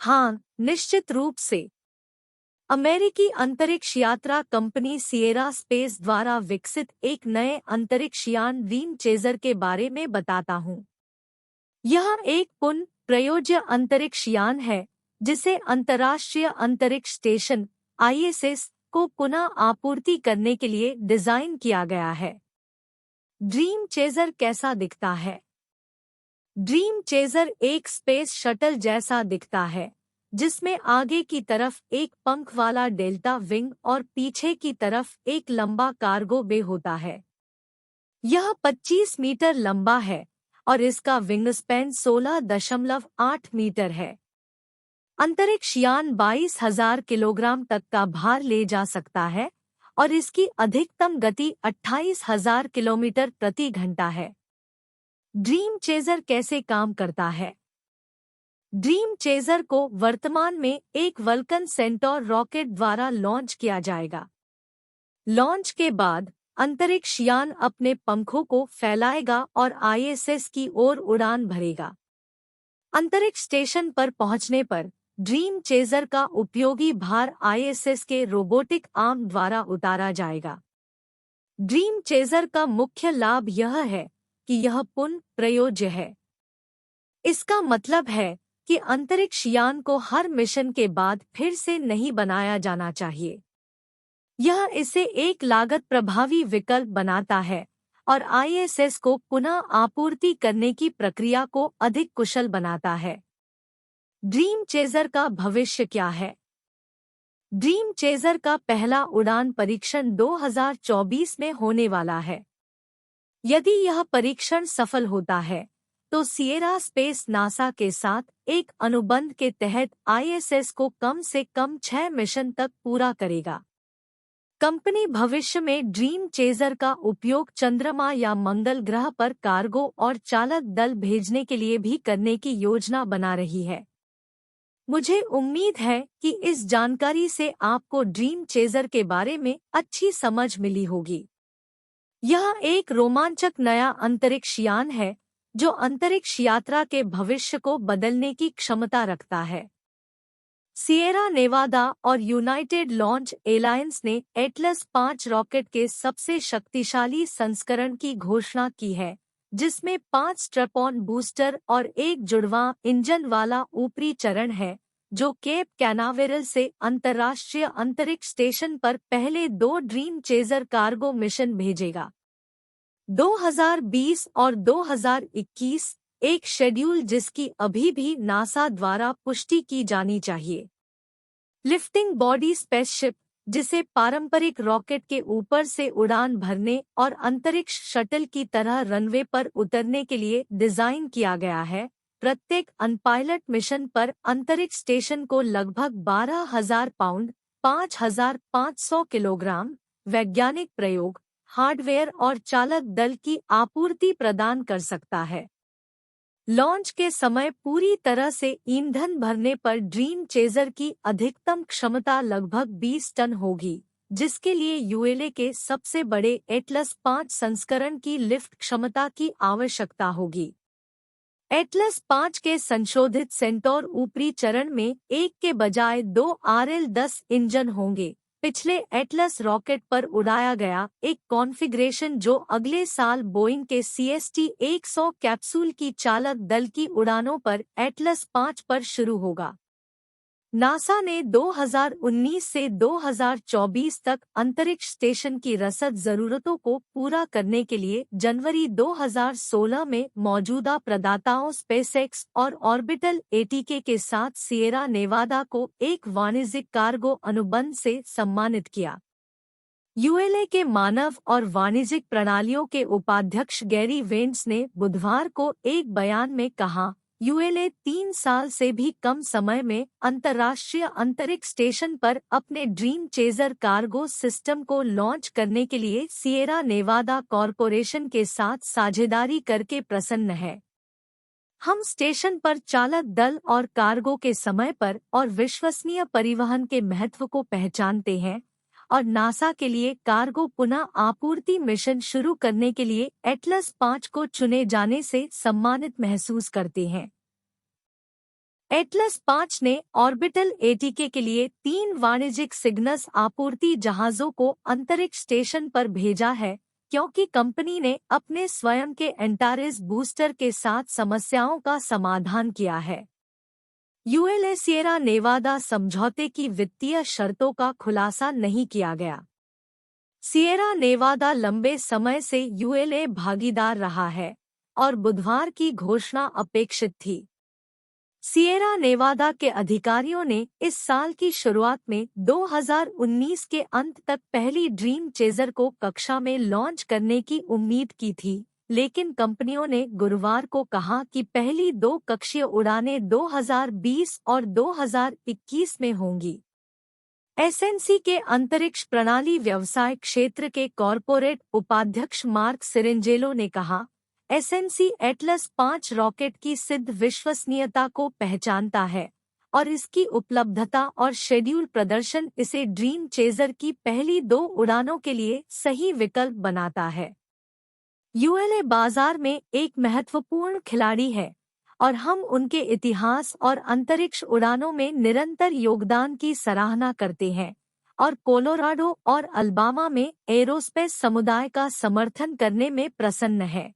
हाँ, निश्चित रूप से। अमेरिकी अंतरिक्ष यात्रा कंपनी सिएरा स्पेस द्वारा विकसित एक नए अंतरिक्ष यान ड्रीम चेजर के बारे में बताता हूँ। यह एक पुनः प्रयोज्य अंतरिक्ष यान है जिसे अंतर्राष्ट्रीय अंतरिक्ष स्टेशन आईएसएस को पुनः आपूर्ति करने के लिए डिजाइन किया गया है। ड्रीम चेजर कैसा दिखता है? ड्रीम चेजर एक स्पेस शटल जैसा दिखता है जिसमें आगे की तरफ एक पंख वाला डेल्टा विंग और पीछे की तरफ एक लंबा कार्गो बे होता है। यह 25 मीटर लंबा है और इसका विंग स्पैन 16.8 मीटर है। अंतरिक्ष यान 22,000 किलोग्राम तक का भार ले जा सकता है और इसकी अधिकतम गति 28,000 किलोमीटर प्रति घंटा है। ड्रीम चेजर कैसे काम करता है? ड्रीम चेजर को वर्तमान में एक वल्कन सेंटोर रॉकेट द्वारा लॉन्च किया जाएगा। लॉन्च के बाद अंतरिक्ष यान अपने पंखों को फैलाएगा और आईएसएस की ओर उड़ान भरेगा। अंतरिक्ष स्टेशन पर पहुंचने पर ड्रीम चेजर का उपयोगी भार आईएसएस के रोबोटिक आर्म द्वारा उतारा जाएगा। ड्रीम चेजर का मुख्य लाभ यह है कि यह पुनः प्रयोज्य है। इसका मतलब है कि अंतरिक्ष यान को हर मिशन के बाद फिर से नहीं बनाया जाना चाहिए। यह इसे एक लागत प्रभावी विकल्प बनाता है और आईएसएस को पुनः आपूर्ति करने की प्रक्रिया को अधिक कुशल बनाता है। ड्रीम चेजर का भविष्य क्या है? ड्रीम चेजर का पहला उड़ान परीक्षण 2024 में होने वाला है। यदि यह परीक्षण सफल होता है तो सिएरा स्पेस नासा के साथ एक अनुबंध के तहत आईएसएस को कम से कम 6 मिशन तक पूरा करेगा। कंपनी भविष्य में ड्रीम चेजर का उपयोग चंद्रमा या मंगल ग्रह पर कार्गो और चालक दल भेजने के लिए भी करने की योजना बना रही है। मुझे उम्मीद है कि इस जानकारी से आपको ड्रीम चेजर के बारे में अच्छी समझ मिली होगी। यह एक रोमांचक नया अंतरिक्ष यान है जो अंतरिक्ष यात्रा के भविष्य को बदलने की क्षमता रखता है। सिएरा नेवादा और यूनाइटेड लॉन्च एलायंस ने एटलस 5 रॉकेट के सबसे शक्तिशाली संस्करण की घोषणा की है, जिसमें 5 स्ट्रैप-ऑन बूस्टर और एक जुड़वां इंजन वाला ऊपरी चरण है, जो केप कैनावेरल से अंतर्राष्ट्रीय अंतरिक्ष स्टेशन पर पहले 2 ड्रीम चेजर कार्गो मिशन भेजेगा। 2020 और 2021 एक शेड्यूल जिसकी अभी भी नासा द्वारा पुष्टि की जानी चाहिए। लिफ्टिंग बॉडी स्पेसशिप, जिसे पारंपरिक रॉकेट के ऊपर से उड़ान भरने और अंतरिक्ष शटल की तरह रनवे पर उतरने के लिए डिजाइन किया गया है, प्रत्येक अनपायलट मिशन पर अंतरिक्ष स्टेशन को लगभग 12,000 पाउंड 5,500 किलोग्राम वैज्ञानिक प्रयोग, हार्डवेयर और चालक दल की आपूर्ति प्रदान कर सकता है। लॉन्च के समय पूरी तरह से ईंधन भरने पर ड्रीम चेजर की अधिकतम क्षमता लगभग 20 टन होगी, जिसके लिए यूएलए के सबसे बड़े एटलस 5 संस्करण की लिफ्ट क्षमता की आवश्यकता होगी। एटलस 5 के संशोधित सेंटोर ऊपरी चरण में एक के बजाय 2 RL-10 इंजन होंगे। पिछले एटलस रॉकेट पर उड़ाया गया एक कॉन्फ़िगरेशन जो अगले साल बोइंग के CST-100 कैप्सूल की चालक दल की उड़ानों पर एटलस 5 पर शुरू होगा। नासा ने 2019 से 2024 तक अंतरिक्ष स्टेशन की रसद जरूरतों को पूरा करने के लिए जनवरी 2016 में मौजूदा प्रदाताओं स्पेसएक्स और ऑर्बिटल एटीके के साथ सिएरा नेवादा को एक वाणिज्यिक कार्गो अनुबंध से सम्मानित किया। यूएलए के मानव और वाणिज्यिक प्रणालियों के उपाध्यक्ष गैरी वेंट्स ने बुधवार को एक बयान में कहा, यूएलए 3 साल से भी कम समय में अंतर्राष्ट्रीय अंतरिक्ष स्टेशन पर अपने ड्रीम चेजर कार्गो सिस्टम को लॉन्च करने के लिए सिएरा नेवादा कॉरपोरेशन के साथ साझेदारी करके प्रसन्न है। हम स्टेशन पर चालक दल और कार्गो के समय पर और विश्वसनीय परिवहन के महत्व को पहचानते हैं और नासा के लिए कार्गो पुनः आपूर्ति मिशन शुरू करने के लिए एटलस 5 को चुने जाने से सम्मानित महसूस करते हैं। एटलस 5 ने ऑर्बिटल एटीके के लिए 3 वाणिज्यिक सिग्नस आपूर्ति जहाजों को अंतरिक्ष स्टेशन पर भेजा है, क्योंकि कंपनी ने अपने स्वयं के एंटारेस बूस्टर के साथ समस्याओं का समाधान किया है। यूएलए सिएरा नेवादा समझौते की वित्तीय शर्तों का खुलासा नहीं किया गया। सिएरा नेवादा लंबे समय से यूएलए भागीदार रहा है और बुधवार की घोषणा अपेक्षित थी। सिएरा नेवादा के अधिकारियों ने इस साल की शुरुआत में 2019 के अंत तक पहली ड्रीम चेजर को कक्षा में लॉन्च करने की उम्मीद की थी, लेकिन कंपनियों ने गुरुवार को कहा कि पहली 2 कक्षीय उड़ानें 2020 और 2021 में होंगी। एसएनसी के अंतरिक्ष प्रणाली व्यवसाय क्षेत्र के कॉरपोरेट उपाध्यक्ष मार्क सिरेंजेलो ने कहा, एसएनसी एटलस 5 रॉकेट की सिद्ध विश्वसनीयता को पहचानता है और इसकी उपलब्धता और शेड्यूल प्रदर्शन इसे ड्रीम चेजर की पहली 2 उड़ानों के लिए सही विकल्प बनाता है। यूएलए बाजार में एक महत्वपूर्ण खिलाड़ी है और हम उनके इतिहास और अंतरिक्ष उड़ानों में निरंतर योगदान की सराहना करते हैं और कोलोराडो और अल्बामा में एरोस्पेस समुदाय का समर्थन करने में प्रसन्न है।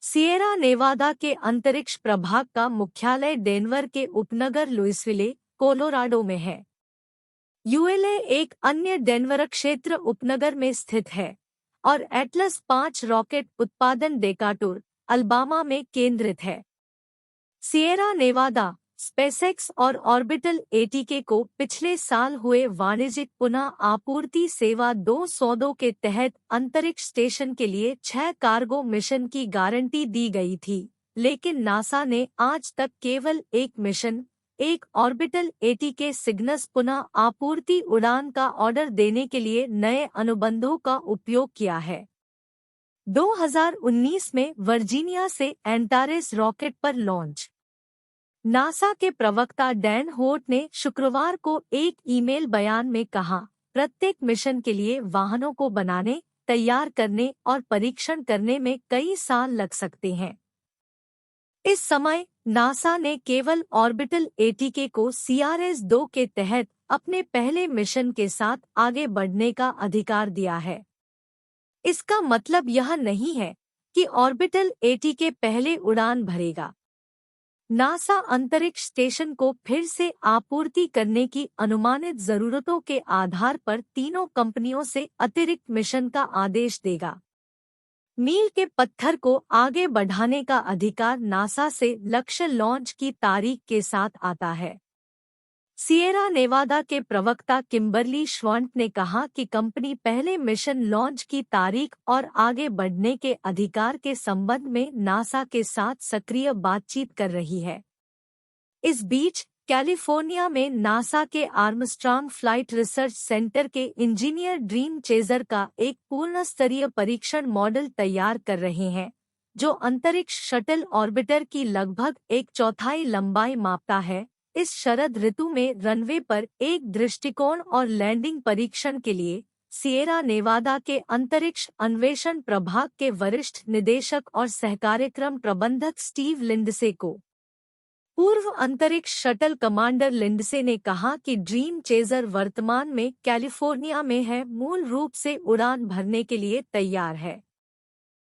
सिएरा नेवादा के अंतरिक्ष प्रभाग का मुख्यालय डेनवर के उपनगर लुइसविले, कोलोराडो में है। यूएलए एक अन्य डेनवर क्षेत्र उपनगर में स्थित है और एटलस 5 रॉकेट उत्पादन डेकाटुर, अल्बामा में केंद्रित है। सिएरा नेवादा, स्पेसएक्स और ऑर्बिटल एटीके को पिछले साल हुए वाणिज्यिक पुनः आपूर्ति सेवा 2 सौदों के तहत अंतरिक्ष स्टेशन के लिए 6 कार्गो मिशन की गारंटी दी गई थी, लेकिन नासा ने आज तक केवल एक मिशन, एक ऑर्बिटल एटीके सिग्नस पुनः आपूर्ति उड़ान का ऑर्डर देने के लिए नए अनुबंधों का उपयोग किया है। 2019 में वर्जीनिया से एंटारेस रॉकेट पर लॉन्च। नासा के प्रवक्ता डैन होर्ट ने शुक्रवार को एक ईमेल बयान में कहा, प्रत्येक मिशन के लिए वाहनों को बनाने, तैयार करने और परीक्षण करने में कई साल लग सकते हैं। इस समय नासा ने केवल ऑर्बिटल एटीके को CRS-2 के तहत अपने पहले मिशन के साथ आगे बढ़ने का अधिकार दिया है। इसका मतलब यह नहीं है कि ऑर्बिटल एटीके पहले उड़ान भरेगा। नासा अंतरिक्ष स्टेशन को फिर से आपूर्ति करने की अनुमानित जरूरतों के आधार पर तीनों कंपनियों से अतिरिक्त मिशन का आदेश देगा। मील के पत्थर को आगे बढ़ाने का अधिकार नासा से लक्ष्य लॉन्च की तारीख के साथ आता है। सिएरा नेवादा के प्रवक्ता किम्बरली श्वांट ने कहा कि कंपनी पहले मिशन लॉन्च की तारीख और आगे बढ़ने के अधिकार के संबंध में नासा के साथ सक्रिय बातचीत कर रही है। इस बीच कैलिफोर्निया में नासा के आर्मस्ट्रांग फ्लाइट रिसर्च सेंटर के इंजीनियर ड्रीम चेजर का एक पूर्ण स्तरीय परीक्षण मॉडल तैयार कर रहे हैं, जो अंतरिक्ष शटल ऑर्बिटर की लगभग 1/4 लंबाई मापता है। इस शरद ऋतु में रनवे पर एक दृष्टिकोण और लैंडिंग परीक्षण के लिए सिएरा नेवादा के अंतरिक्ष अन्वेषण प्रभाग के वरिष्ठ निदेशक और सहकार्यक्रम प्रबंधक स्टीव लिंडसे को पूर्व अंतरिक्ष शटल कमांडर लिंडसे ने कहा कि ड्रीम चेजर वर्तमान में कैलिफोर्निया में है, मूल रूप से उड़ान भरने के लिए तैयार है।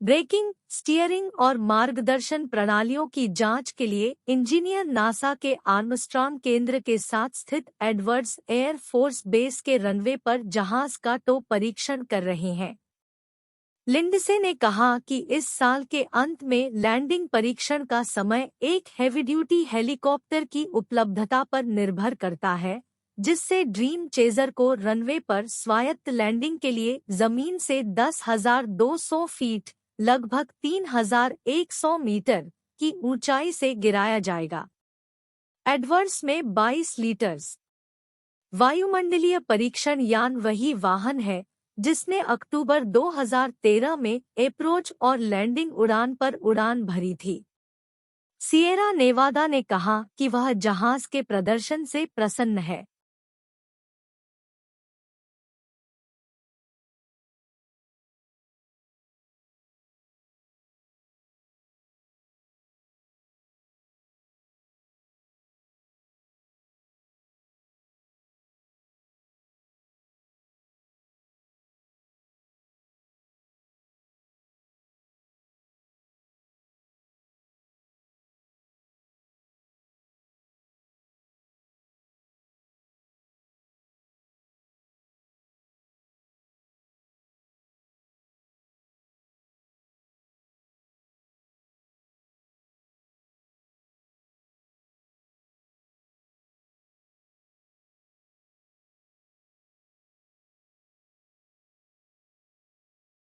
ब्रेकिंग, स्टीयरिंग और मार्गदर्शन प्रणालियों की जांच के लिए इंजीनियर नासा के आर्मस्ट्रांग केंद्र के साथ स्थित एडवर्ड्स एयर फोर्स बेस के रनवे पर जहाज का टो परीक्षण कर रहे हैं। लिंडसे ने कहा कि इस साल के अंत में लैंडिंग परीक्षण का समय एक हेवी ड्यूटी हेलीकॉप्टर की उपलब्धता पर निर्भर करता है, जिससे ड्रीम चेजर को रनवे पर स्वायत्त लैंडिंग के लिए जमीन से 10,200 फीट लगभग 3,100 मीटर की ऊंचाई से गिराया जाएगा। एडवर्ड्स में 22 लीटर्स वायुमंडलीय परीक्षण यान वही वाहन है जिसने अक्टूबर 2013 में अप्रोच और लैंडिंग उड़ान पर उड़ान भरी थी। सिएरा नेवादा ने कहा कि वह जहाज के प्रदर्शन से प्रसन्न है।